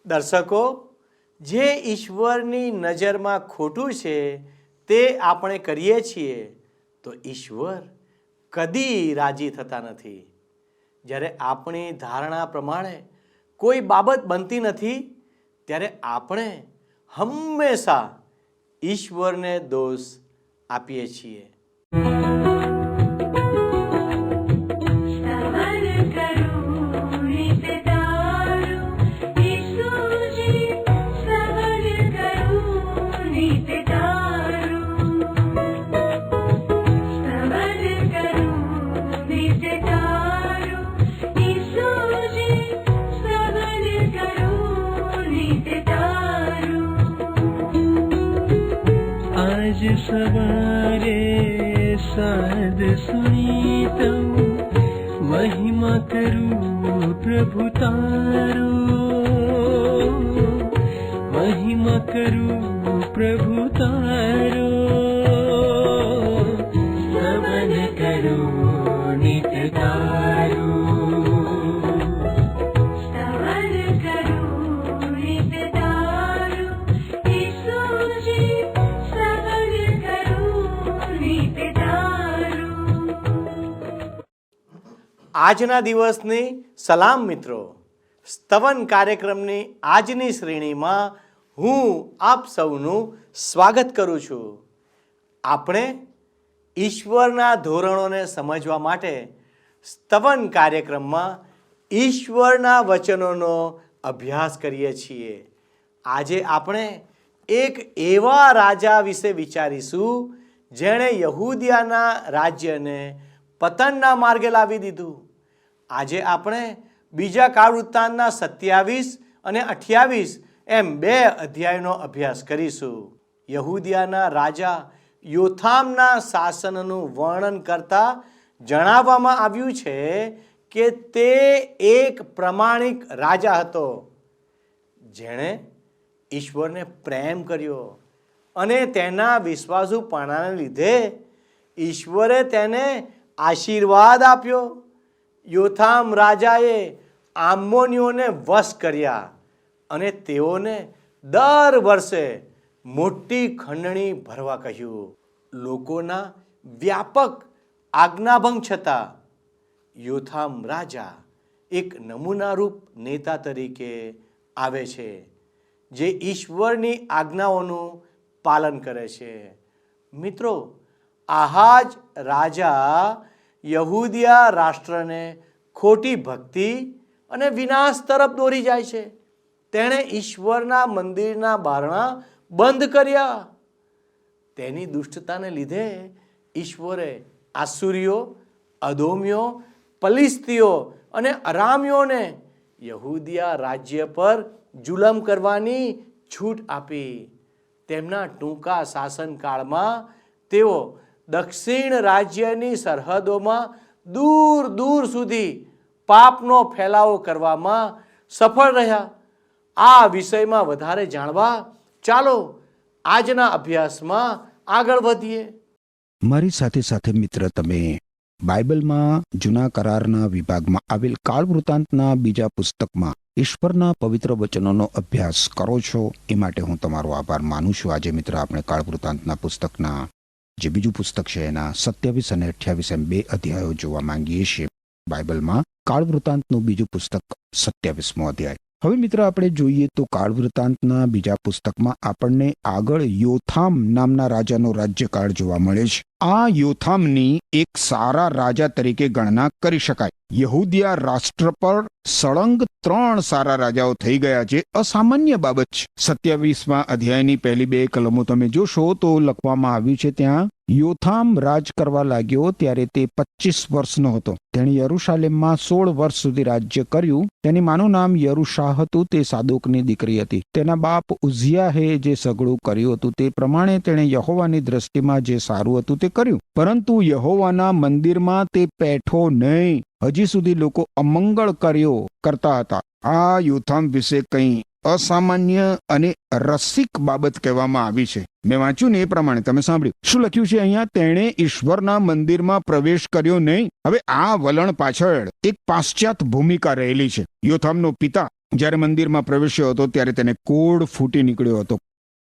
દર્શકો, જે ઈશ્વરની નજરમાં ખોટું છે તે આપણે કરીએ છીએ તો ઈશ્વર કદી રાજી થતા નથી. જ્યારે આપણી ધારણા પ્રમાણે કોઈ બાબત બનતી નથી ત્યારે આપણે હંમેશા ઈશ્વરને દોષ આપીએ છીએ. सवारे साध सुनी तव महिमा करूं प्रभु तारो, महिमा करूं प्रभु तारो, स्तवन करूं नित्य तारो. આજના દિવસની સલામ મિત્રો. સ્તવન કાર્યક્રમની આજની શ્રેણીમાં હું આપ સૌનું સ્વાગત કરું છું. આપણે ઈશ્વરના ધોરણોને સમજવા માટે સ્તવન કાર્યક્રમમાં ઈશ્વરના વચનોનો અભ્યાસ કરીએ છીએ. આજે આપણે એક એવા રાજા વિશે વિચારીશું જેણે યહૂદિયાના રાજ્યને પતનના માર્ગે લાવી દીધું. આજે આપણે બીજા કાળ વૃત્તાંતના 27 અને 28 એમ 2 અધ્યાયનો અભ્યાસ કરીશું. યહૂદિયાના રાજા યોથામના શાસનનું વર્ણન કરતા જણાવવામાં આવ્યું છે કે તે એક પ્રમાણિક રાજા હતો જેણે ઈશ્વરને પ્રેમ કર્યો અને તેના વિશ્વાસુપણાને લીધે ઈશ્વરે તેને આશીર્વાદ આપ્યો. યોથામ રાજાએ આમોનીઓને વશ કર્યા અને તેઓને દર વર્ષે મોટી ખંડણી ભરવા કહ્યું. લોકોના વ્યાપક આજ્ઞાભંગ છતાં યોથામ રાજા એક નમૂનારૂપ નેતા તરીકે આવે છે જે ઈશ્વરની આજ્ઞાઓનું પાલન કરે છે. મિત્રો, આહાજ રાજા યહૂદિયા રાષ્ટ્રને ખોટી ભક્તિ અને વિનાશ તરફ દોરી જાય છે. તેણે ઈશ્વરના મંદિરના બારણા બંધ કર્યા. તેની દુષ્ટતાને લીધે ઈશ્વરે આસુરીઓ, અદોમીઓ, પલિસ્તીઓ અને અરામીઓને યહૂદિયા રાજ્ય પર જુલમ કરવાની છૂટ આપી. તેમના ટૂંકા શાસનકાળમાં તેઓ દક્ષિણ રાજ્યની સરહદોમાં દૂર દૂર સુધી પાપનો ફેલાવો કરવામાં સફળ રહ્યા. આ વિષયમાં વધારે જાણવા ચાલો આજના અભ્યાસમાં આગળ વધીએ. મારી સાથે મિત્ર, તમે બાઇબલમાં જૂના કરારના વિભાગમાં આવેલ કાળ વૃત્તાંતના બીજા પુસ્તકમાં ઈશ્વરના પવિત્ર વચનોનો અભ્યાસ કરો છો એ માટે હું તમારો આભાર માનું છું. આજે મિત્ર, આપણે કાળ વૃત્તાંતના પુસ્તકના જે બીજું પુસ્તક છે એના 27 અને 28 એમ 2 અધ્યાયો જોવા માંગીએ છીએ. બાઇબલમાં કાળ વૃત્તાંતનું બીજું પુસ્તક 27મો અધ્યાય. હવે મિત્ર, આપણે જોઈએ તો કાળ વૃત્તાંતના બીજા પુસ્તકમાં આપણને આગળ યોથામ નામના રાજાનો રાજ્યકાળ જોવા મળે છે. આ યોથામની એક સારા રાજા તરીકે ગણના કરી શકાય. યહૂદિયા રાષ્ટ્ર પર સળંગ 3 સારા રાજાઓ થઈ ગયા છે. અસામાન્ય બાબત છે. 27મા અધ્યાયની પહેલી 2 કલમો તમે જોશો તો લખવામાં આવ્યું છે ત્યાં યોથામ રાજ કરવા લાગ્યો ત્યારે તે 25 વર્ષનો હતો. તેણે યરૂશાલેમમાં 16 વર્ષ સુધી રાજ્ય કર્યું. તેની માનું નામ યરૂશા હતું. તે સાદોકની દીકરી હતી. તેના બાપ ઉઝિયાહે જે સગળું કર્યું હતું તે પ્રમાણે તેણે યહોવાની દ્રષ્ટિમાં જે સારું હતું તે કર્યું, પરંતુ યહોવાના મંદિરમાં તે પેઠો નહીં. હજી સુધી લોકો અમંગળ કાર્યો કરતા હતા. આ યોથામ વિશે કંઈ અસામાન્ય અને રસિક બાબત કહેવામાં આવી છે. મેં વાંચ્યું ને એ પ્રમાણે તમે સાંભળ્યું. શું લખ્યું છે અહીંયા? તેણે ઈશ્વરના મંદિરમાં પ્રવેશ કર્યો નહીં. હવે આ વલણ પાછળ એક પાશ્ચાત ભૂમિકા રહેલી છે. યોથામનો પિતા જ્યારે મંદિરમાં પ્રવેશ્યો હતો ત્યારે તેને કોડ ફૂટી નીકળ્યો હતો.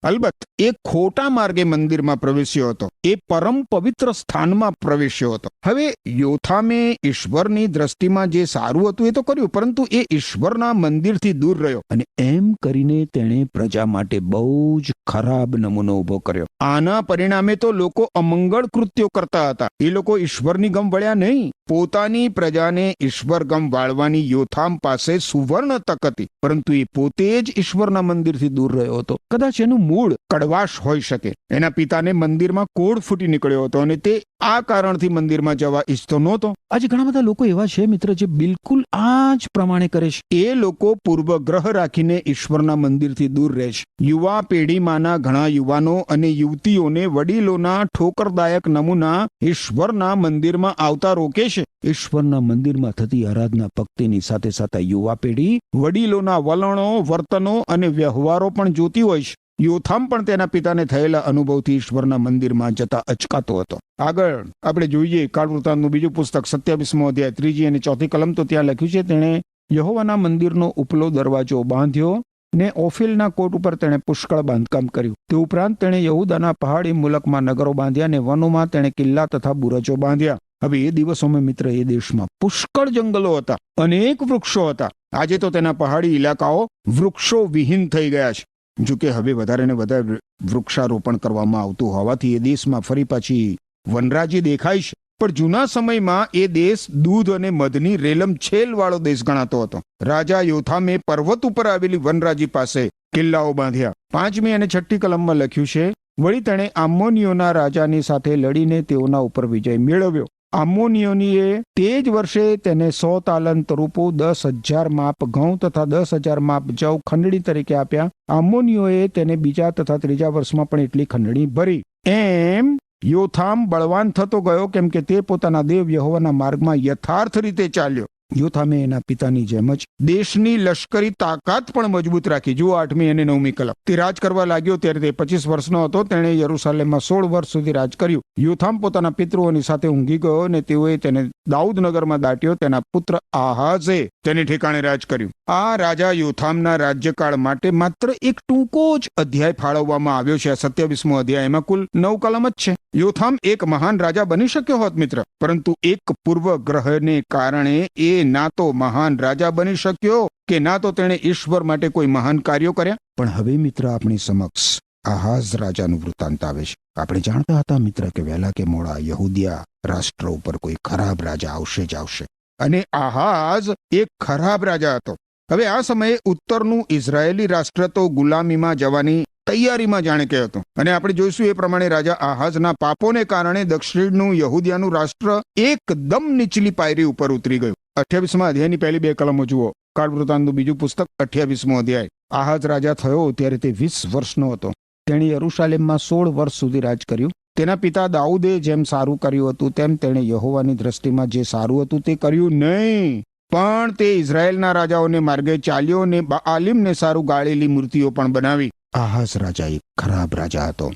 અલબત્ત એ ખોટા માર્ગે મંદિરમાં પ્રવેશ્યો હતો. એ પરમ પવિત્ર સ્થાનમાં પ્રવેશ્યો હતો. હવે યોથામે ઈશ્વરની દ્રષ્ટિમાં જે સારું હતું એ તો કર્યું, પરંતુ એ ઈશ્વરના મંદિરથી દૂર રહ્યો અને એમ કરીને તેણે પ્રજા માટે બહુ જ ખરાબ નમૂનો ઉભો કર્યો. આના પરિણામે તો લોકો અમંગળ કૃત્યો કરતા હતા. એ લોકો ઈશ્વરની ગમ વળ્યા નહીં. પોતાની પ્રજાને ઈશ્વર ગમ વાળવાની યોથામ પાસે સુવર્ણ તક હતી, પરંતુ એ પોતે જ ઈશ્વરના મંદિરથી દૂર રહ્યો હતો. કદાચ એનું મૂળ કડવાશ હોઈ શકે. એના પિતાને મંદિરમાં કોડ ફૂટી નીકળ્યો હતો અને તે આ કારણથી મંદિરમાં જવા ઈચ્છતો નહોતો. આજે ઘણા બધા લોકો એવા છે મિત્ર, જે બિલકુલ આ જ પ્રમાણે કરે છે. એ લોકો પૂર્વગ્રહ રાખીને ઈશ્વરના મંદિરથી દૂર રહે છે. યુવા પેઢીમાંના ઘણા યુવાનો અને યુવતીઓને વડીલોના ઠોકરદાયક નમૂના ઈશ્વરના મંદિરમાં આવતા રોકે છે. ઈશ્વરના મંદિરમાં થતી આરાધના ભક્તિની સાથે સાથે યુવા પેઢી વડીલોના વલણો, વર્તનો અને વ્યવહારો પણ જોતી હોય છે. યોથામ પણ તેના પિતાને થયેલા અનુભવથી ઈશ્વરના મંદિરમાં જતા અચકાતો હતો. આગળ આપણે જોઈએ કાળવૃતાંતનું બીજું પુસ્તક 27મો અધ્યાય 3જી અને 4થી કલમ. તો ત્યાં લખ્યું છે, તેણે યહોવાના મંદિરનો ઉપલો દરવાજો બાંધ્યો ને ઓફેલના કોટ ઉપર તેણે પુષ્કળ બાંધકામ કર્યું. તે ઉપરાંત તેણે યહૂદાના પહાડી મુલકમાં નગરો બાંધ્યા ને વનોમાં તેણે કિલ્લા તથા બુરજો બાંધ્યા. હવે એ દિવસોમાં મિત્ર એ દેશમાં પુષ્કળ જંગલો હતા, અનેક વૃક્ષો હતા. આજે તો તેના પહાડી ઇલાકાઓ વૃક્ષો વિહીન થઈ ગયા છે. જોકે હવે વધારે ને વધારે વૃક્ષારોપણ કરવામાં આવતું હોવાથી એ દેશમાં ફરી પાછી વનરાજી દેખાય છે. પણ જૂના સમયમાં એ દેશ દૂધ અને મધની રેલમછેલ વાળો દેશ ગણાતો હતો. રાજા યોથામે પર્વત ઉપર આવેલી વનરાજી પાસે કિલ્લાઓ બાંધ્યા. 5મી અને 6ઠી કલમમાં લખ્યું છે, વળી તેણે આમોનીઓના રાજાની સાથે લડીને તેઓના ઉપર વિજય મેળવ્યો. આમોનીઓનીએ તે જ વર્ષે તેને 100 તાલંત રૂપો, 10,000 માપ ઘઉં તથા 10,000 માપ જવ ખંડણી તરીકે આપ્યા. આમોનીઓએ તેને બીજા તથા ત્રીજા વર્ષમાં પણ એટલી ખંડણી ભરી. એમ યોથામ બળવાન થતો ગયો, કેમ કે તે પોતાના દેવ યહોવાના માર્ગમાં યથાર્થ રીતે ચાલ્યો. યોથામે એના પિતાની જેમ જ દેશની લશ્કરી તાકાત પણ મજબૂત રાખી. જુઓ 8મી અને 9મી કલમ. તે રાજ કરવા લાગ્યો ત્યારે તે 25 વર્ષનો હતો. તેણે યરૂશાલેમમાં 16 વર્ષ સુધી રાજ કર્યું. યોથામ પોતાના પિતૃઓની સાથે ઊંઘી ગયો અને તેઓએ તેને દાઉદનગરમાં દાટ્યો. તેના પુત્ર આહાઝે તેને ઠેકાણે રાજ કર્યું. આ રાજા યોથામના રાજ્યકાળ માટે માત્ર એક ટૂંકો જ અધ્યાય ફાળવવામાં આવ્યો છે. 27મો અધ્યાય. એમાં કુલ 9 કલમ જ છે. યોથામ એક મહાન રાજા બની શક્યો હોત મિત્ર, પરંતુ એક પૂર્વગ્રહને કારણે એ ના તો મહાન રાજા બની શક્યો કે ના તો તેણે ઈશ્વર માટે કોઈ મહાન કાર્યો કર્યા. પણ હવે મિત્ર આપણી સમક્ષ આહાઝ રાજાનું વૃત્તાંત આવે છે. આપણે જાણતા હતા મિત્ર કે વહેલા કે મોડા યહૂદિયા રાષ્ટ્ર ઉપર કોઈ ખરાબ રાજા આવશે જ આવશે, અને આહાઝ એક ખરાબ રાજા હતો. હવે આ સમયે ઉત્તરનું ઇઝરાયેલી રાષ્ટ્ર તો ગુલામીમાં જવાની તૈયારીમાં જાણે કે હતું, અને આપણે જોઈશું એ પ્રમાણે રાજા આહાઝના પાપોને કારણે દક્ષિણનું યહૂદિયાનું રાષ્ટ્ર એકદમ નીચલી પાયરી ઉપર ઉતરી ગયું. 28મા અધ્યાયની પહેલી 2 કલમો જુઓ. કાળવૃતાંતનું બીજું પુસ્તક 28મો અધ્યાય. આહાઝ રાજા થયો ત્યારે તે 20 વર્ષનો હતો. તેણે યરૂશાલેમમાં 16 વર્ષ સુધી રાજ કર્યું. તેના પિતા દાઉદે જેમ સારું કર્યું હતું તેમ તેણે યહોવાની દ્રષ્ટિમાં જે સારું હતું તે કર્યું નહીં, પણ તે ઇઝરાયેલના રાજાઓને માર્ગે ચાલ્યો ને બાઆલિમને સારું ગાળેલી મૂર્તિઓ પણ બનાવી. આહાઝ રાજા એક ખરાબ રાજા હતો.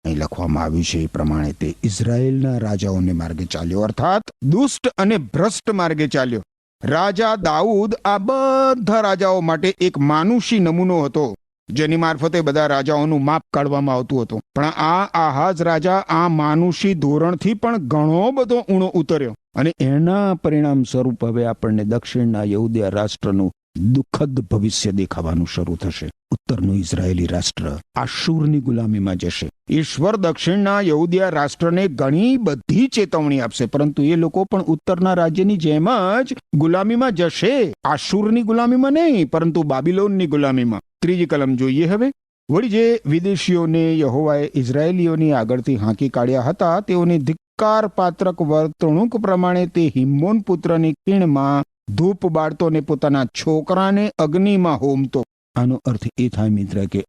અહીં લખવામાં આવ્યું છે એ પ્રમાણે તે ઇઝરાયેલના રાજાઓને માર્ગે ચાલ્યો, અર્થાત દુષ્ટ અને ભ્રષ્ટ માર્ગે ચાલ્યો. રાજા દાઉદ આ બધા રાજાઓ માટે એક માનુષી નમૂનો હતો, જેની મારફતે બધા રાજાઓનું માપ કાઢવામાં આવતું હતું. પણ આ આહાઝ રાજા આ માનુષી ધોરણથી પણ ઘણો બધો ઊણો ઉતર્યો, અને એના પરિણામ સ્વરૂપ હવે આપણને દક્ષિણના યહૂદિયા રાષ્ટ્રનું દુઃખદ ભવિષ્ય દેખાવાનું શરૂ થશે. ઉત્તરનું ઇઝરાયેલી રાષ્ટ્ર આશુરની ગુલામીમાં જશે. ઈશ્વર દક્ષિણના યહૂદિયા રાષ્ટ્રને ઘણી બધી ચેતવણી આપશે, પરંતુ એ લોકો પણ ઉત્તરના રાજ્યની જેમ જ ગુલામીમાં જશે. આશુરની ગુલામીમાં નહીં, પરંતુ બાબિલોનની ગુલામીમાં. 3જી કલમ જોઈએ હવે. વળી જે વિદેશીઓને યહોવાએ ઇઝરાયેલીઓની આગળથી હાંકી કાઢ્યા હતા, તેઓની ધિક્કાર પાત્રક વર્તણૂક પ્રમાણે તે હિમ્મોન પુત્રની ખીણમાં ધૂપ બાળતો ને પોતાના છોકરાને અગ્નિમાં હોમતો. આનો અર્થ એ થાય મિત્ર કે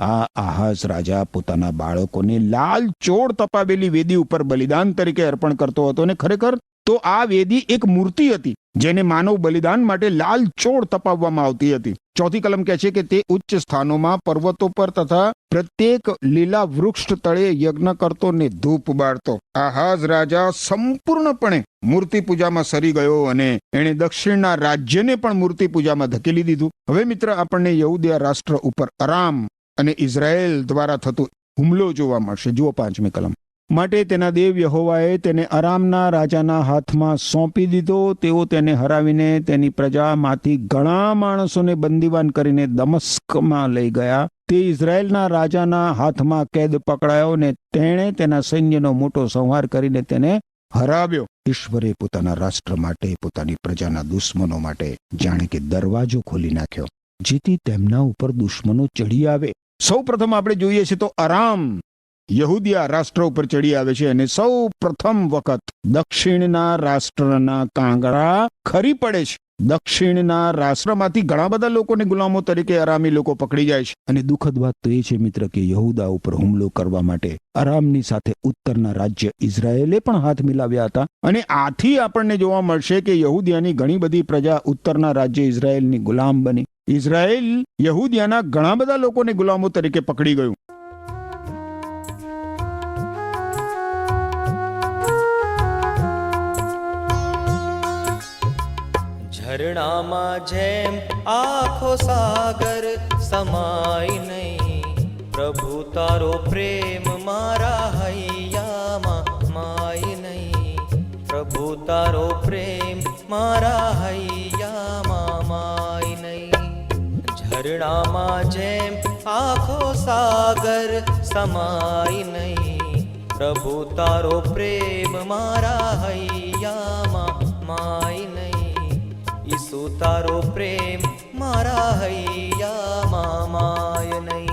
આ આહાઝ રાજા પોતાના બાળકોને લાલ ચોળ તપાવેલી વેદી ઉપર બલિદાન તરીકે અર્પણ કરતો હતો, અને ખરેખર તો આ વેદી એક મૂર્તિ હતી જેને માનવ બલિદાન માટે લાલ ચોળ તપાવવામાં આવતી હતી. ચોથી કલમ કહે છે કે તે ઉચ્ચ સ્થાનોમાં, પર્વતો પર તથા પ્રત્યેક લીલા વૃક્ષ તળે યજ્ઞ કરતો ને ધૂપ બાળતો. આહાઝ રાજા સંપૂર્ણપણે મૂર્તિ પૂજામાં સરી ગયો અને એણે દક્ષિણના રાજ્યને પણ મૂર્તિ પૂજામાં ધકેલી દીધું. હવે મિત્ર, આપણને યહૂદિયા રાષ્ટ્ર ઉપર અરામ અને ઇઝરાયેલ દ્વારા થતો હુમલો જોવા મળશે. જુઓ 5મી કલમ. માટે તેના દેવ યહોવાએ તેને અરામના રાજાના હાથમાં સોંપી દીધો. તેઓ તેને હરાવીને તેની પ્રજામાંથી ઘણા માણસોને બંદીવાન કરીને દમસ્કમાં લઈ ગયા. તે ઇઝરાયેલના રાજાના હાથમાં કેદ પકડાયો ને તેણે તેના સૈન્યનો મોટો સંહાર કરીને તેને હરાવ્યો. ઈશ્વરે પોતાના રાષ્ટ્ર માટે, પોતાની પ્રજાના દુશ્મનો માટે જાણે કે દરવાજો ખોલી નાખ્યો, જેથી તેમના ઉપર દુશ્મનો ચડી આવે. સૌ પ્રથમ આપણે જોઈએ છે તો અરામ યહૂદિયા રાષ્ટ્ર ઉપર ચડી આવે છે અને સૌ પ્રથમ વખત દક્ષિણના રાષ્ટ્રના કાંગડા ખરી પડે છે. દક્ષિણના રાષ્ટ્રમાંથી ઘણા બધા લોકોને ગુલામો તરીકે અરામી લોકો પકડી જાય છે. અને દુઃખદ વાત તો એ છે મિત્ર કે યહૂદા ઉપર હુમલો કરવા માટે અરામની સાથે ઉત્તરના રાજ્ય ઇઝરાયેલે પણ હાથ મિલાવ્યા હતા. અને આથી આપણને જોવા મળશે કે યહૂદિયાની ઘણી બધી પ્રજા ઉત્તરના રાજ્ય ઇઝરાયેલની ગુલામ બની. ઇઝરાયેલ યહૂદિયાના ઘણા બધા લોકોને ગુલામો તરીકે પકડી ગયું. ઝરણામાં જેમ આખો સાગર સમાય નહીં, પ્રભુ તારો પ્રેમ મારા હૈયામાં માય નહીં, પ્રભુ તારો પ્રેમ મારા હૈયામાં માય નહીં. ઝરણામાં જેમ આખો સાગર સમાય નહીં, પ્રભુ તારો પ્રેમ મારા હૈયામાં માય નહીં, ઈસુ તારો પ્રેમ મારા હૈયામાં માય નહીં.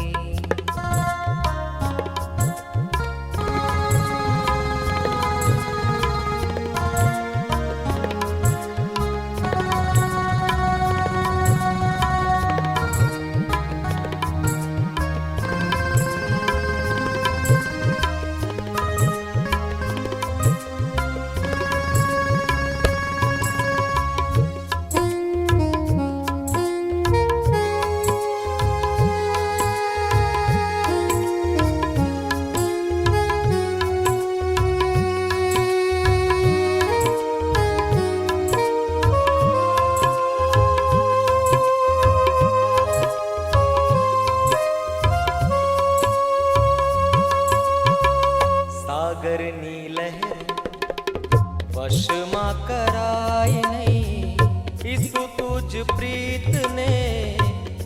સાગરની લહેર વશમાં કરાય નહીં, ઈસુ તુજ પ્રીતને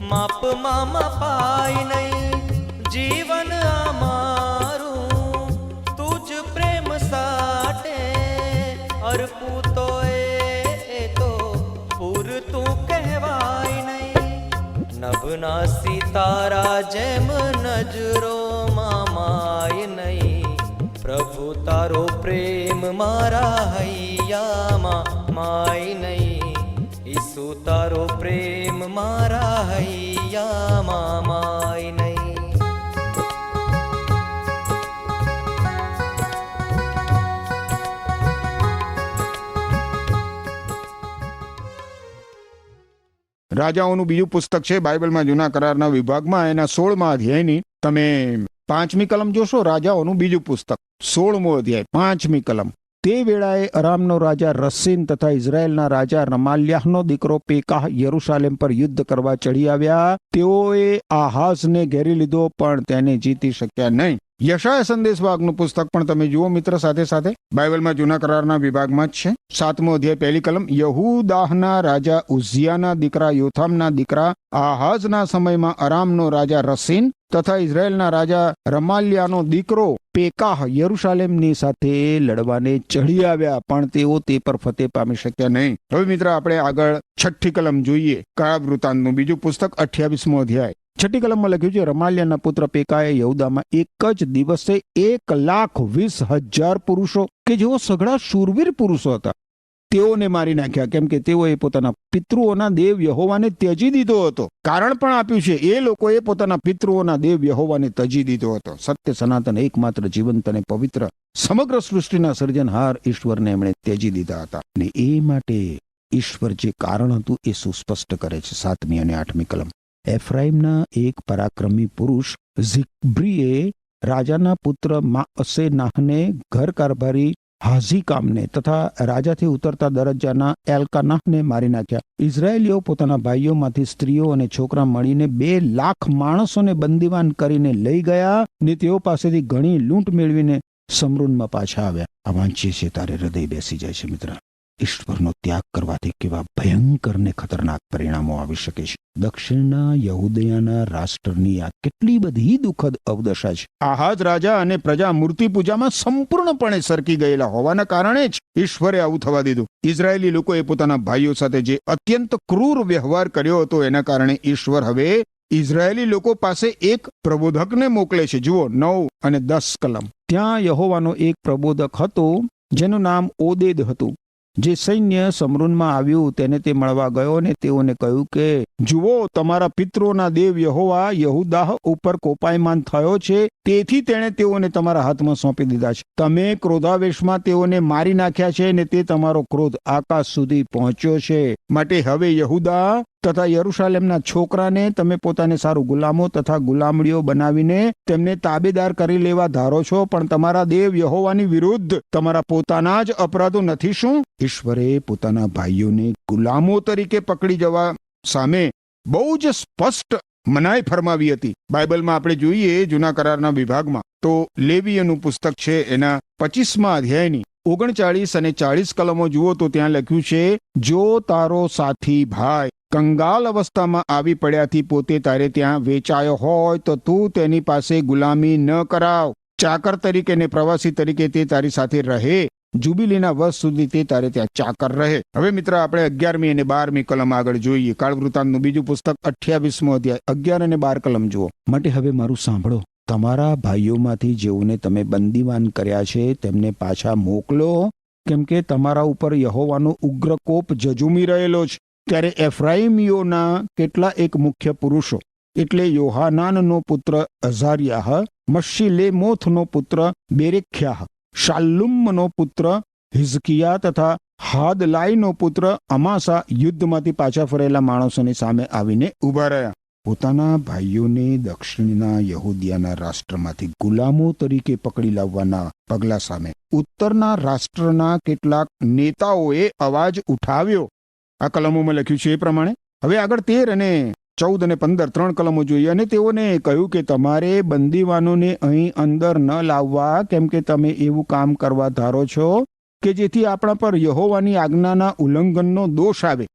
માપમાં મપાય નહીં. જીવન અમારું તુજ પ્રેમ સાટે અર્પું તો એ તો પૂરતું કહેવાય નહીં. નભના સિતારા જેમ નજરોમાં માય નહીં, પ્રભુ તારો પ્રેમ મારા હૈયામાં માય નહીં, ઈસુ તારો પ્રેમ મારા હૈયામાં માય નહીં. રાજાઓનું બીજું પુસ્તક છે બાઇબલમાં જૂના કરારના વિભાગમાં, એના 16મા અધ્યાયની તમે 5મી કલમ જોશો. રાજાઓનું બીજું પુસ્તક 16મો અધ્યાય 5મી કલમ. તે વેળાએ અરામનો રાજા રસીન તથા ઇઝરાયેલના રાજા રમાલ્યાહનો દીકરો પેકાહ યરૂશાલેમ પર યુદ્ધ કરવા ચડી આવ્યા. તેઓએ આહાઝને ઘેરી લીધો પણ તેને જીતી શક્યા નહીં. યશાયા સંદેશવાહકનું પુસ્તક પણ તમે જુઓ મિત્ર, સાથે સાથે બાઇબલમાં જૂના કરારના વિભાગમાં જ છે. 7મો અધ્યાય 1લી કલમ. યહૂદાહના રાજા ઉઝિયાના દીકરા યોથામના દીકરા આહાઝના સમયમાં અરામનો રાજા રસીન તથા ઇઝરાયેલના રાજા રમાલ્યાનો દીકરો પેકાહ યરૂશાલેમની સાથે લડવાને ચઢી આવ્યા, પણ તેઓ તે પર ફતેહ પામી શક્યા નહીં. હવે મિત્ર, આપણે આગળ 6ઠ્ઠી કલમ જોઈએ. કાળ વૃત્તાંતનું બીજું પુસ્તક 28મો અધ્યાય. 6ઠ્ઠી કલમમાં લખ્યું છે, રમાલ્યાના પુત્ર પેકાએ યહૂદામાં એક જ દિવસે 1,20,000 પુરુષો કે જેઓ સઘળા શૂરવીર પુરુષો હતા તેઓને મારી નાખ્યા, કેમ કે તેઓએ પોતાના પિતૃઓના દેવ યહોવાને ત્યજી દીધો હતો. કારણ પણ આપ્યું છે, એ લોકોએ પોતાના પિતૃઓના દેવ યહોવાને ત્યજી દીધો હતો. સત્ય, સનાતન, એકમાત્ર જીવંત અને પવિત્ર સમગ્ર સૃષ્ટિના સર્જનહાર ઈશ્વરને એમણે ત્યજી દીધા હતા. અને એ માટે ઈશ્વર જે કારણ હતું એ સુસ્પષ્ટ કરે છે. 7મી અને 8મી કલમ. એફ્રાઈમના એક પરાક્રમી પુરુષ ઝિક્બ્રીએ રાજાના પુત્ર માઅસેનાહને, ઘર કારભારી હાઝીકામને તથા રાજાથી ઉતરતા દરજ્જાના એલ્કાનાહને મારી નાખ્યા. ઇઝરાયેલીઓ પોતાના ભાઈઓમાંથી સ્ત્રીઓ અને છોકરા મળીને 2 લાખ માણસોને બંદીવાન કરીને લઈ ગયા ને તેઓ પાસેથી ઘણી લૂંટ મેળવીને સમરૂનમાં પાછા આવ્યા. આ વાંચીએ છીએ તારે હૃદય બેસી જાય છે મિત્ર. ઈશ્વરનો ત્યાગ કરવાથી કેવા ભયંકર ને ખતરનાક પરિણામો આવી શકે છે. દક્ષિણના યહૂદિયાના રાષ્ટ્રની આ કેટલી બધી દુઃખદ અવદશા છે. આહાજ રાજા અને પ્રજા મૂર્તિ પૂજામાં સંપૂર્ણપણે સરકી ગયેલા હોવાના કારણે જ ઈશ્વરે આવું થવા દીધું. ઇઝરાયેલી લોકોએ પોતાના ભાઈઓ સાથે જે અત્યંત ક્રૂર વ્યવહાર કર્યો હતો એના કારણે ઈશ્વર હવે ઇઝરાયેલી લોકો પાસે એક પ્રબોધકને મોકલે છે. જુઓ 9 અને 10 કલમ. ત્યાં યહોવાનો એક પ્રબોધક હતો જેનું નામ ઓદેદ હતું. જે સૈન્ય સમરૂનમાં આવ્યું તેને તે મળવા ગયો ને તેઓને કહ્યું કે જુઓ, તમારા પિતૃઓના દેવ યહોવા યહુદાહ ઉપર કોપાયમાન થયો છે, તેથી તેણે તેઓને તમારા હાથમાં સોંપી દીધા છે. તમે ક્રોધાવેશમાં તેઓને મારી નાખ્યા છે ને તે તમારો ક્રોધ આકાશ સુધી પહોંચ્યો છે. માટે હવે યહુદા તથા યરૂશાલેમના છોકરાને તમે પોતાને સારું ગુલામો તથા ગુલામડીઓ બનાવીને તેમને તાબેદાર કરી લેવા ધારો છો, પણ તમારા દેવ યહોવાની વિરુદ્ધ તમારા પોતાના જ અપરાધો નથી શું? ઈશ્વરે પોતાના ભાઈઓને ગુલામો તરીકે પકડી જવા સામે બહુ જ સ્પષ્ટ મનાઈ ફરમાવી હતી. બાઇબલમાં આપણે જોઈએ જૂના કરારના વિભાગમાં તો લેવીયનું પુસ્તક છે એના 25મા અધ્યાયની 39 અને 40 કલમો જુઓ તો ત્યાં લખ્યું છે, જો તારો સાથી ભાઈ કંગાલ અવસ્થામાં આવી પડ્યાથી પોતે તારે ત્યાં વેચાયો હોય તો તું તેની પાસે ગુલામી ન કરાવ. ચાકર તરીકે ને પ્રવાસી તરીકે તે તારી સાથે રહે. જુબિલીના વર્ષ સુધી તે તારે ત્યાં ચાકર રહે. હવે મિત્ર આપણે 11મી અને 12મી કલમ આગળ જોઈએ. કાળવૃતાંતનું બીજું પુસ્તક 28મો અધ્યાય 11 અને 12 કલમ જુઓ. માટે હવે મારું સાંભળો. તમારા ભાઈઓમાંથી જેઓને તમે બંદીવાન કર્યા છે તેમને પાછા મોકલો, કેમ કે તમારા ઉપર યહોવાનો ઉગ્ર કોપ જજુમી રહેલો છે. ત્યારે એફ્રાઈમીઓના કેટલા એક મુખ્ય પુરુષો એટલે યોહાનાનનો પુત્ર અઝારિયાહ, મશિલેમોથનો પુત્ર બેરેખ્યાહ, શાલ્લુમનો પુત્ર હિઝકિયા તથા હાદલાઈનો પુત્ર અમાસા યુદ્ધમાંથી પાછા ફરેલા માણસોની સામે આવીને ઉભા રહ્યા. પોતાના ભાઈઓને દક્ષિણના યહૂદિયાના રાષ્ટ્રમાંથી ગુલામો તરીકે પકડી લાવવાના પગલા સામે ઉત્તરના રાષ્ટ્રના કેટલાક નેતાઓએ અવાજ ઉઠાવ્યો. આ કલમોમાં લખ્યું છે એ પ્રમાણે. હવે આગળ 13 અને 14 અને 15 3 કલમો જોઈએ. અને તેઓને કહ્યું કે તમારે બંદીવાનોને અહીં અંદર ન લાવવા, કેમ કે તમે એવું કામ કરવા ધારો છો કે જેથી આપણા પર યહોવાની આજ્ઞાના ઉલ્લંઘનનો દોષ આવે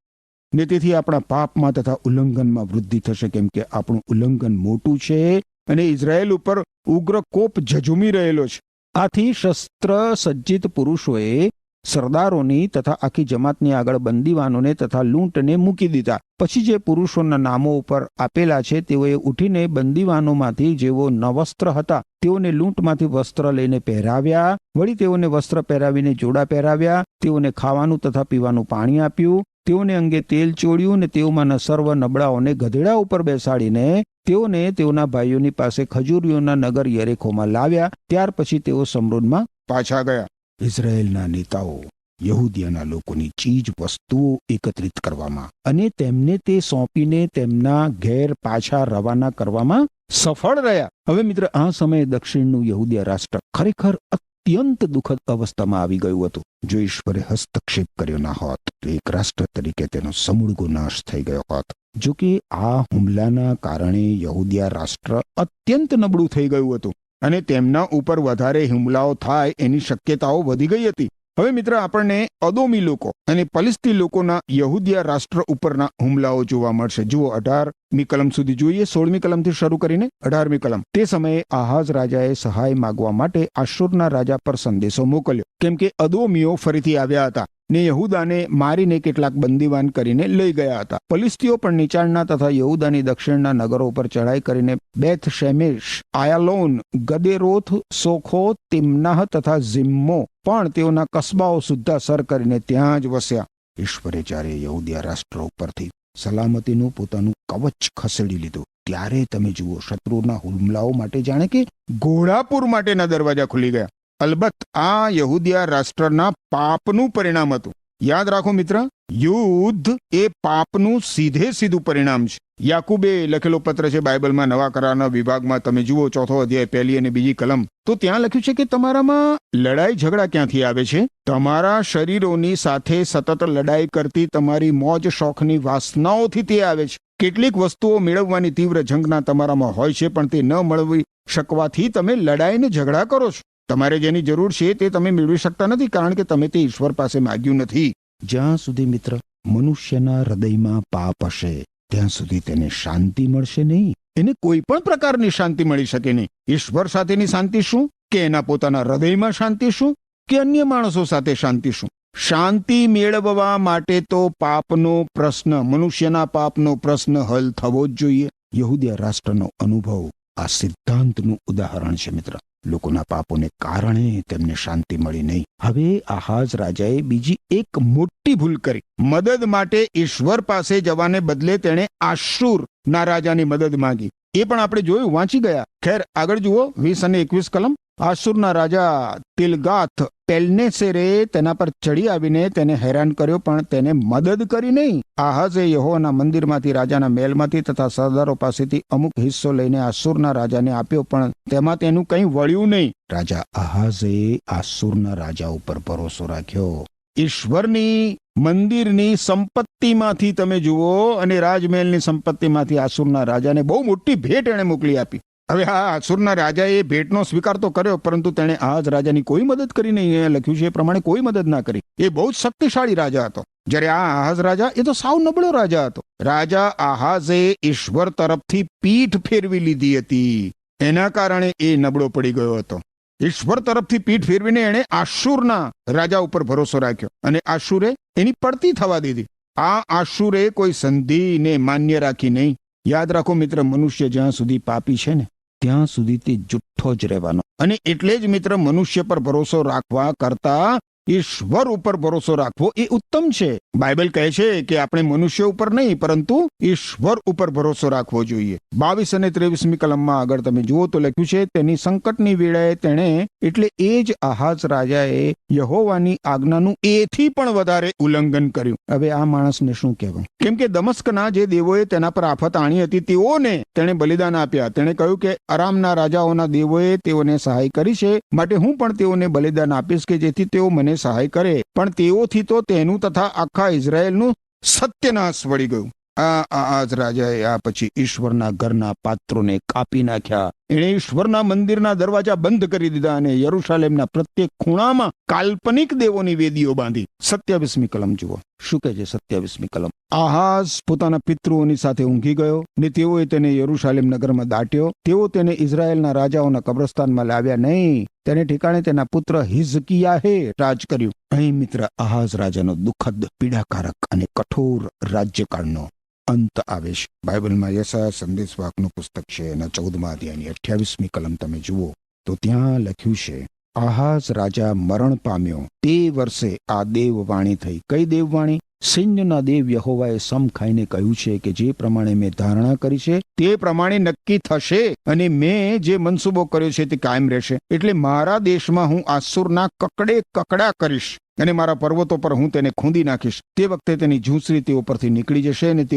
ને તેથી આપણા પાપમાં તથા ઉલ્લંઘનમાં વૃદ્ધિ થશે, કેમ કે આપણું ઉલ્લંઘન મોટું છે અને ઇઝરાયેલ ઉપર ઉગ્ર કોપ ઝઝુમી રહેલો છે. આથી શસ્ત્ર સજ્જિત પુરુષોએ સરદારોની તથા આખી જમાતની આગળ બંદીવાનોને તથા લૂંટને મૂકી દીધા. પછી જે પુરુષોના નામો ઉપર આપેલા છે તેઓએ ઉઠીને બંદીવાનોમાંથી જેઓ નવસ્ત્ર હતા તેઓને લૂંટમાંથી વસ્ત્ર લઈને પહેરાવ્યા. વળી તેઓને વસ્ત્ર પહેરાવીને જોડા પહેરાવ્યા. તેઓને ખાવાનું તથા પીવાનું પાણી આપ્યું. તેઓને અંગે તેલ ચોળ્યું ને તેઓમાંના સર્વ નબળાઓને ગધેડા ઉપર બેસાડીને તેઓને તેઓના ભાઈઓની પાસે ખજૂરીઓના નગર યરેખોમાં લાવ્યા. ત્યાર પછી તેઓ સમરૂનમાં પાછા ગયા. ઇઝરાયેલના નેતાઓ યહૂદિયાના લોકોની ચીજ વસ્તુઓ એકત્રિત કરવામાં અને તેમને તે સોંપીને તેમના ઘેર પાછા રવાના કરવામાં સફળ રહ્યા. હવે મિત્ર, આ સમયે દક્ષિણનું યહૂદિયા રાષ્ટ્ર ખરેખર અત્યંત દુઃખદ અવસ્થામાં આવી ગયું હતું. જો ઈશ્વરે હસ્તક્ષેપ કર્યો ના હોત તો એક રાષ્ટ્ર તરીકે તેનો સમૂળગો નાશ થઈ ગયો હોત. જો કે આ હુમલાના કારણે યહૂદિયા રાષ્ટ્ર અત્યંત નબળું થઈ ગયું હતું અને તેમના ઉપર વધારે હુમલાઓ થાય એની શક્યતાઓ વધી ગઈ હતી. હવે મિત્ર, આપણને અદોમી લોકો અને પલિસ્તી લોકોના યહૂદિયા રાષ્ટ્ર ઉપરના હુમલાઓ જોવા મળશે. જુઓ 18મી કલમ સુધી જોઈએ. 16મી કલમથી શરૂ કરીને 18મી કલમ. તે સમયે આહાઝ રાજાએ સહાય માંગવા માટે આશુરના રાજા પર સંદેશો મોકલ્યો, કેમ કે અદોમીઓ ફરીથી આવ્યા હતા. ને યહૂદાને મારીને કેટલાક બંદીવાન કરીને લઈ ગયા હતા. ફલિસ્તીઓ પણ નીચાણના તથા યહૂદાની દક્ષિણના નગરો ઉપર ચઢાઈ કરીને બેથ શેમેશ, આયાલોન, ગદેરોથ, સોખો, તિમ્નાહ તથા ઝિમ્મો પણ તેઓના કસ્બાઓ સુદ્ધા સર કરીને ત્યાં જ વસ્યા. ઈશ્વરે જ્યારે યહૂદિયા રાષ્ટ્ર ઉપરથી સલામતીનું પોતાનું કવચ ખસેડી લીધું ત્યારે તમે જુઓ શત્રુના હુમલાઓ માટે જાણે કે ઘોડાપુર માટેના દરવાજા ખુલી ગયા. અલબત્ત આ યહૂદિયા રાષ્ટ્રના પાપનું પરિણામ હતું. યાદ રાખો મિત્ર, યુદ્ધ એ પાપનું સીધું પરિણામ છે. યાકુબે લખેલો પત્ર છે બાઇબલમાં નવા કરારના વિભાગમાં તમે જુઓ 4થો અધ્યાય 1 અને 2 કલમ, તો ત્યાં લખ્યું છે કે તમારામાં લડાઈ ઝઘડા ક્યાંથી આવે છે? તમારા શરીરોની સાથે સતત લડાઈ કરતી તમારી મોજ શોખની વાસનાઓથી તે આવે છે. કેટલીક વસ્તુઓ મેળવવાની તીવ્ર ઝંખના તમારામાં હોય છે, પણ તે ન મળવી શકવાથી તમે લડાઈને ઝઘડા કરો છો. તમારે જેની જરૂર છે તે તમે મેળવી શકતા નથી, કારણ કે તમે તે ઈશ્વર પાસે માગ્યું નથી. જ્યાં સુધી મિત્ર મનુષ્યના હૃદયમાં પાપ હશે ત્યાં સુધી તેને શાંતિ મળશે નહીં. એને કોઈ પણ પ્રકારની શાંતિ મળી શકે નહીં. ઈશ્વર સાથેની શાંતિ શું, કે એના પોતાના હૃદયમાં શાંતિ શું, કે અન્ય માણસો સાથે શાંતિ શું? શાંતિ મેળવવા માટે તો પાપનો પ્રશ્ન, મનુષ્યના પાપનો પ્રશ્ન હલ થવો જ જોઈએ. યહૂદિયા રાષ્ટ્રનો અનુભવ આ સિદ્ધાંતનું ઉદાહરણ છે મિત્ર. લોકોના પાપોને કારણે તેમને શાંતિ મળી નહીં. હવે આહાઝ રાજાએ બીજી એક મોટી ભૂલ કરી. મદદ માટે ઈશ્વર પાસે જવાને બદલે તેણે આશુર ના રાજાની મદદ માંગી. એ પણ આપણે જોયું, વાંચી ગયા. ખેર આગળ જુઓ 20 અને 21 કલમ. આશુરના રાજા તિલગાથ પેલનેસેરે તેના પર ચડી આવીને તેને હેરાન કર્યો, પણ તેને મદદ કરી નહીં. આહાઝે યહોવાના મંદિરમાંથી, રાજાના મહેલમાંથી તથા સરદારો પાસેથી અમુક હિસ્સો લઈને આશુરના રાજાને આપ્યો, પણ તેમાં તેનું કંઈ વળ્યું નહીં. રાજા આહાઝે આશુરના રાજા ઉપર ભરોસો રાખ્યો. ઈશ્વરની મંદિરની સંપત્તિમાંથી તમે જુઓ અને રાજમહેલની સંપત્તિમાંથી આશુરના રાજાને બહુ મોટી ભેટ એણે મોકલી આપી. હવે આ આશુરના રાજાએ ભેટનો સ્વીકાર તો કર્યો, પરંતુ તેણે આહાઝ રાજાની કોઈ મદદ કરી નહીં. અહીંયા લખ્યું છે એ પ્રમાણે કોઈ મદદ ના કરી. એ બહુ જ શક્તિશાળી રાજા હતો, જ્યારે આ આહાઝ રાજા એ તો સાવ નબળો રાજા હતો. રાજા આહાઝે ઈશ્વર તરફથી પીઠ ફેરવી લીધી હતી, એના કારણે એ નબળો પડી ગયો હતો. ઈશ્વર તરફથી પીઠ ફેરવીને એણે આશુરના રાજા ઉપર ભરોસો રાખ્યો અને આશુરે એની પડતી થવા દીધી. આ આશુરે કોઈ સંધિને માન્ય રાખી નહીં. યાદ રાખો મિત્ર, મનુષ્ય જ્યાં સુધી પાપી છે ને ત્યાં સુધી તે જુઠ્ઠો જ રહેવાનો. અને એટલે જ મિત્ર, મનુષ્ય પર ભરોસો રાખવા કરતા ઈશ્વર ઉપર ભરોસો રાખવો એ ઉત્તમ છે. બાઇબલ કહે છે કે આપણે મનુષ્ય ઉપર નહીં પરંતુ ઈશ્વર ઉપર ભરોસો રાખવો જોઈએ. 22 અને 23મી કલમમાં આગળ તમે જુઓ તો લખ્યું છે, તેની સંકટની વેળાએ તેણે, એટલે એ જ આહાઝ રાજાએ યહોવાની આજ્ઞાનું એથી પણ વધારે ઉલ્લંઘન કર્યું. હવે આ માણસને શું કહેવું? કેમ કે દમસ્કના જે દેવોએ તેના પર આફત આણી હતી તેઓને તેણે બલિદાન આપ્યા. તેણે કહ્યું કે અરામના રાજાઓના દેવોએ તેઓને સહાય કરી છે, માટે હું પણ તેઓને બલિદાન આપીશ કે જેથી તેઓ મને સહાય કરે. પણ તેઓથી તો તેનું તથા આખા ઇઝરાયેલનું સત્યનાશ વળી ગયું. આહાઝ રાજાએ આ પછી ઈશ્વરના ઘરના પાત્રોને કાપી નાખ્યા. એણે ઈશ્વરના મંદિરના દરવાજા બંધ કરી દીધા અને યરુશાલેમના પ્રત્યેક ખૂણામાં કાલ્પનિક દેવોની વેદીઓ બાંધી. 27મી કલમ જુઓ શું કહે છે. 27મી કલમ. આહાઝ પોતાના પિતૃઓની સાથે ઊંઘી ગયો ને તેઓએ તેને યરુશાલેમ નગરમાં દાટ્યો. તેઓ તેને ઇઝરાયેલના રાજાઓના કબ્રસ્તાનમાં લાવ્યા નહીં. તેને ઠેકાણે તેના પુત્ર હિઝકિયાહે રાજ કર્યું. અહીં મિત્ર આહાઝ રાજાનો દુઃખદ, પીડાકારક અને કઠોર રાજ્યકાળનો અંત આવે છે. બાઇબલમાં યશાયા સંદેશવાહકનું પુસ્તક છે એના 14મા અધ્યાયની 28મી કલમ તમે જુઓ તો ત્યાં લખ્યું છે, આહાઝ રાજા મરણ પામ્યો તે વર્ષે આ દેવવાણી થઈ. કઈ દેવવાણી? સૈન્યના દેવ યહોવાએ સમ ખાઈને કહ્યું છે કે જે પ્રમાણે મેં ધારણા કરી છે તે પ્રમાણે નક્કી થશે અને મેં જે મનસૂબો કર્યો છે તે કાયમ રહેશે. એટલે મારા દેશમાં હું આસુરના કકડે કકડા કરીશ અને મારા પર્વતો પર હું તેને ખૂંદી નાખીશ. તે વખતે તેની ઝૂંસરી તેઓ પરથી નીકળી જશે અને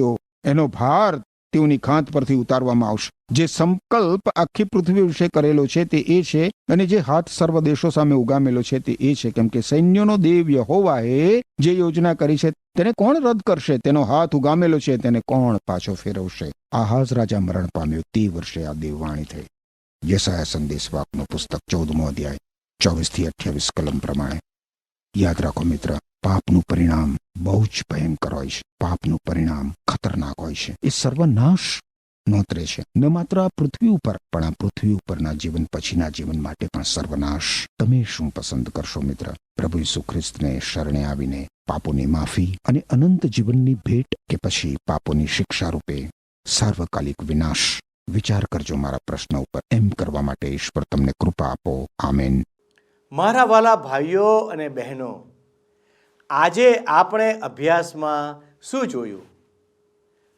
એનો ભાર તેઓની ખાંત પરથી ઉતારવામાં આવશે. જે સંકલ્પ આખી પૃથ્વી વિશે કરેલો છે તે એ છે, અને જે હાથ સર્વ દેશો સામે ઉગામેલો છે તે એ છે, કેમ કે સૈન્યનો દેવ યહોવાએ જે યોજના કરી છે તેને કોણ રદ કરશે? તેનો હાથ ઉગામેલો છે તેને કોણ પાછો ફેરવશે? આહાઝ રાજા મરણ પામ્યો તે વર્ષે આ દેવવાણી થઈ. યશાયા સંદેશવાહકનું પુસ્તક 14મો અધ્યાય 24 થી 28 કલમ પ્રમાણે. યાદ રાખો મિત્ર, પાપનું પરિણામ બહુ જ ભયંકર હોય છે. પાપનું પરિણામ ખતરનાક હોય છે. એ સર્વનાશ નોતરે છે, ન માત્ર આ પૃથ્વી ઉપર પણ આ પૃથ્વી ઉપરના જીવન પછીના જીવન માટે પણ સર્વનાશ. તમે શું પસંદ કરશો મિત્ર? પ્રભુ ઈસુ ખ્રિસ્તને શરણે આવીને પાપોની માફી અને અનંત જીવનની ભેટ કે પછી પાપોની શિક્ષા રૂપે સાર્વકાલિક વિનાશ? વિચાર કરજો મારા પ્રશ્ન ઉપર. એમ કરવા માટે ઈશ્વર તમને કૃપા આપો. આમેન. મારા વાલા ભાઈઓ અને બહેનો, આજે આપણે અભ્યાસમાં શું જોયું?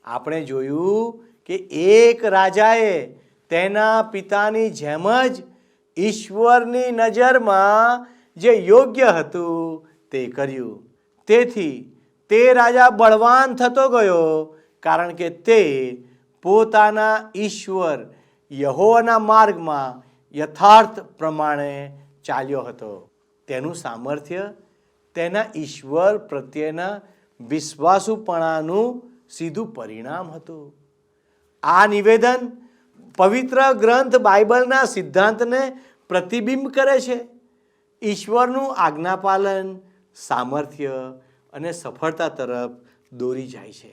આપણે જોયું કે એક રાજાએ તેના પિતાની જેમ જ ઈશ્વરની નજરમાં જે યોગ્ય હતું તે કર્યું. તેથી તે રાજા બળવાન થતો ગયો, કારણ કે તે પોતાના ઈશ્વર યહોવાના માર્ગમાં યથાર્થ પ્રમાણે ચાલ્યો હતો. તેનું સામર્થ્ય તેના ઈશ્વર પ્રત્યેના વિશ્વાસુપણાનું સીધું પરિણામ હતું. આ નિવેદન પવિત્ર ગ્રંથ બાઇબલના સિદ્ધાંતને પ્રતિબિંબ કરે છે. ઈશ્વરનું આજ્ઞાપાલન સામર્થ્ય અને સફળતા તરફ દોરી જાય છે.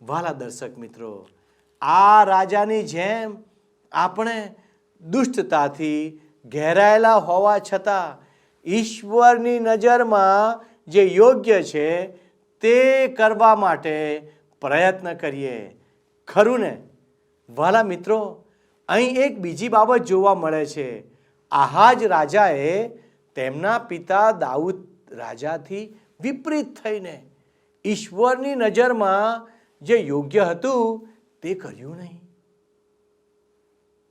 વાલા દર્શક મિત્રો, આ રાજાની જેમ આપણે દુષ્ટતાથી ઘેરાયેલા હોવા છતાં ઈશ્વરની નજરમાં જે યોગ્ય છે તે કરવા માટે પ્રયત્ન કરીએ. ખરું ને? વાલા મિત્રો, અહીં એક બીજી બાબત જોવા મળે છે. આહાજ રાજાએ તેમના પિતા દાઉદ રાજાથી વિપરીત થઈને ઈશ્વરની નજરમાં જે યોગ્ય હતું તે કર્યું નહીં.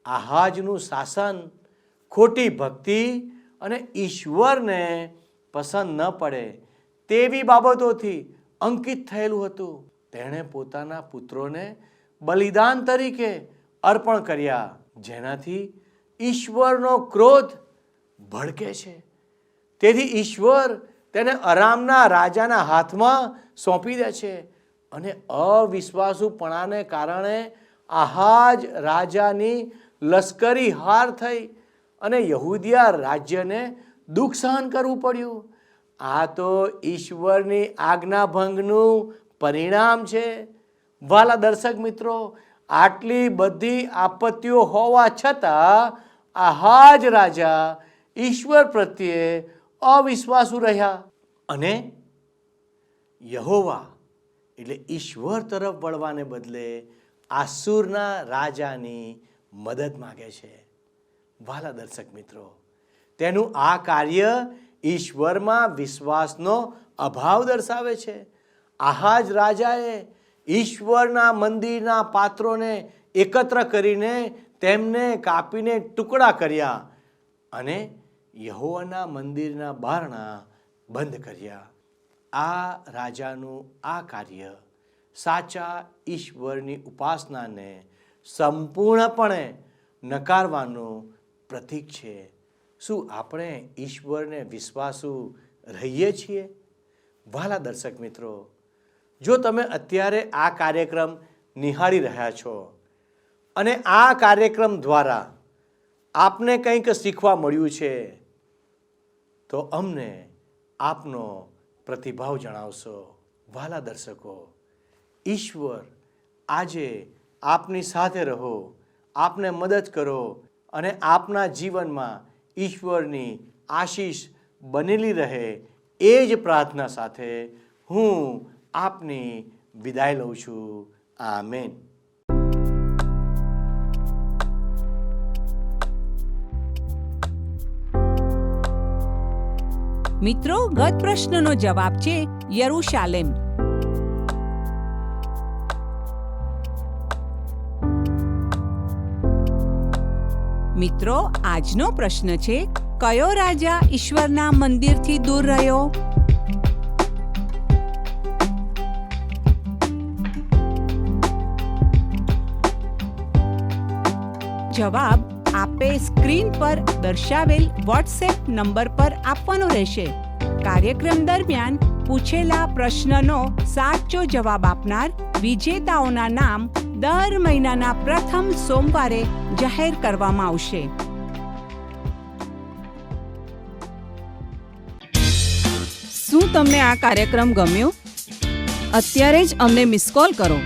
આહાજનું શાસન ખોટી ભક્તિ અને ઈશ્વરને પસંદ ન પડે તેવી બાબતોથી અંકિત થયેલું હતું. તેણે પોતાના પુત્રોને બલિદાન તરીકે અર્પણ કર્યા, જેનાથી ઈશ્વરનો ક્રોધ ભડકે છે. તેથી ઈશ્વર તેને અરામના રાજાના હાથમાં સોંપી દે છે અને અવિશ્વાસુપણાને કારણે આહાજ રાજાની લશ્કરી હાર થઈ અને યહૂદિયા રાજ્યને દુઃખ સહન કરવું પડ્યું. આ તો ઈશ્વરની આજ્ઞાભંગનું પરિણામ છે. વાલા દર્શક મિત્રો, આટલી બધી આપત્તિઓ હોવા છતાં આહાજ રાજા ઈશ્વર પ્રત્યે અવિશ્વાસુ રહ્યા અને યહોવા એટલે ઈશ્વર તરફ વળવાને બદલે આસુરના રાજાની મદદ માગે છે. વાલા દર્શક મિત્રો, તેનું આ કાર્ય ઈશ્વરમાં વિશ્વાસનો અભાવ દર્શાવે છે. આહાજ રાજાએ ઈશ્વરના મંદિરના પાત્રોને એકત્ર કરીને તેમને કાપીને ટુકડા કર્યા અને યહોવાના મંદિરના બારણા બંધ કર્યા. આ રાજાનું આ કાર્ય સાચા ઈશ્વરની ઉપાસનાને સંપૂર્ણપણે નકારવાનું પ્રતીક છે. શું આપણે ઈશ્વરને વિશ્વાસુ રહીએ છીએ? વાલા દર્શક મિત્રો, જો તમે અત્યારે આ કાર્યક્રમ નિહાળી રહ્યા છો અને આ કાર્યક્રમ દ્વારા આપને કંઈક શીખવા મળ્યું છે, તો અમને આપનો પ્રતિભાવ જણાવશો. વાલા દર્શકો, ઈશ્વર આજે આપની સાથે રહો, આપને મદદ કરો અને આપના જીવનમાં ઈશ્વરની આશીષ બનેલી રહે, એ જ પ્રાર્થના સાથે હું આપની વિદાય લઉં છું. આમેન. મિત્રો, ગત પ્રશ્નનો જવાબ છે યરૂશાલેમ. મિત્રો, આજનો પ્રશ્ન છે, કયો રાજા ઈશ્વરના મંદિરથી દૂર રહ્યો? જવાબ આપે સ્ક્રીન પર દર્શાવેલ વોટ્સએપ નંબર પર આપવાનો રહેશે. કાર્યક્રમ દરમિયાન પૂછેલા પ્રશ્નનો સાચો જવાબ આપનાર વિજેતાઓના નામ દર મહિનાના પ્રથમ સોમવારે જાહેર કરવામાં આવશે. શું તમને આ કાર્યક્રમ ગમ્યો? અત્યારે જ અમને મિસ કોલ કરો.